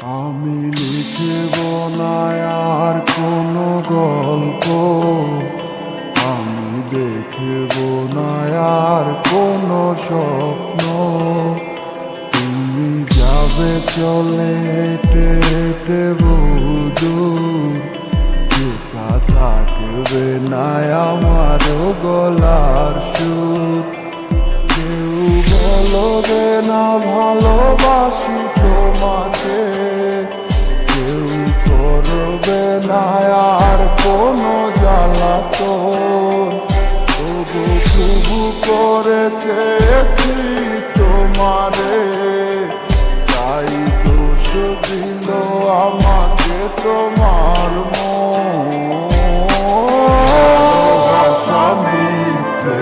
আমি লিখব না আর কোনো গল্প, আমি দেখব না আর কোনো স্বপ্ন। তুমি যাবে চলে হেঁটে হেঁটে বহুদূর, যেটা থাকবে না আমার গলার সুর। কেউ বলবে না ভালোবাসি তোমাকে, কেউ করবে না আর কোনো জ্বালাতন। তবু তবু করে চেয়েছি তোমারে, তাই দোষ দিল আমাকে তোমার স্বামীতে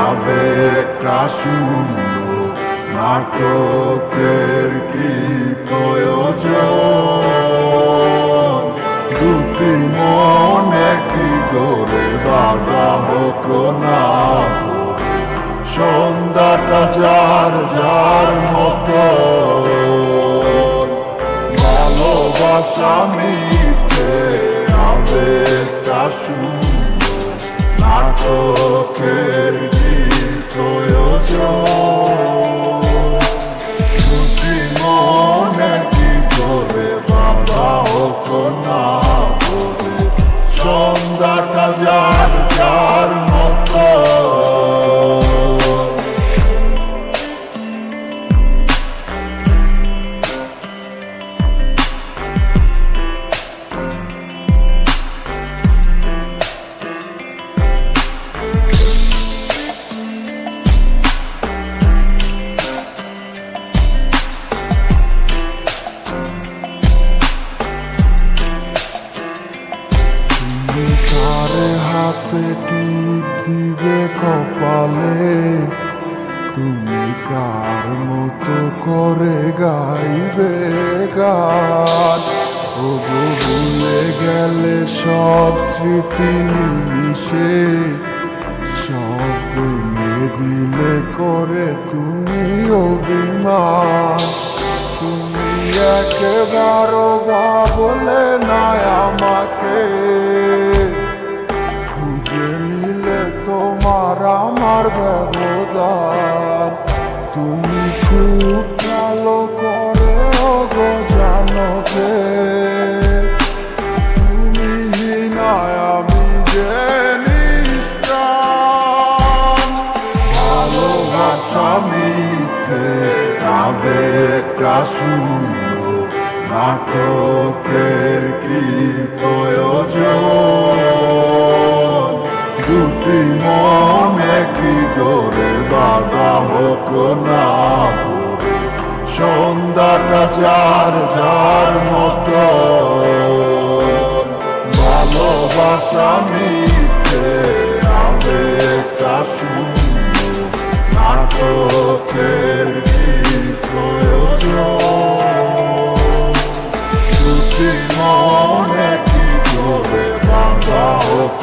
আবেগটা শূন্য নাটকের কি প্রয়োজন? দুটি মনে কি গড়ে বাঁধা হোক না ভরে, সন্ধ্যাটা যার যার মতো। ভালোবাসা মিথ্যে আবেগটা শূন্য নাটকের কি প্রয়োজন? দুটি মনে কি করে বাঁধা হোক না ভরে, সন্ধ্যাটা যার যার মতো। তারে হাতে টিপ দিবে কপালে, তুমি কার মতো করে গাইবে গান। ও গো ভুলে গেলে সব স্মৃতি নিমিশে, সব ভেঙে দিলে করে তুমি অভিমান। তুমি একবারও ভাবলে না আমাকে, খুঁজে নিলে তোমার আমার ব্যবধান। তুমি খুব ভালো করে গো জানো যে তুমি নয় আমি যে নিষ্প্রাণ। ভালোবাসা মিথ্যে আবেগটা শূন্য নাটকের কি প্রয়োজন? দুটি মনে কি ডোরে বাঁধা হোক না ভরে, সন্ধ্যাটা যার যার মতো। ভালোবাসা মিথ্যে আবেগটা শূন্য নাটকের কি প্রয়োজন? দুটি মনে কি করে বাঁধা হোক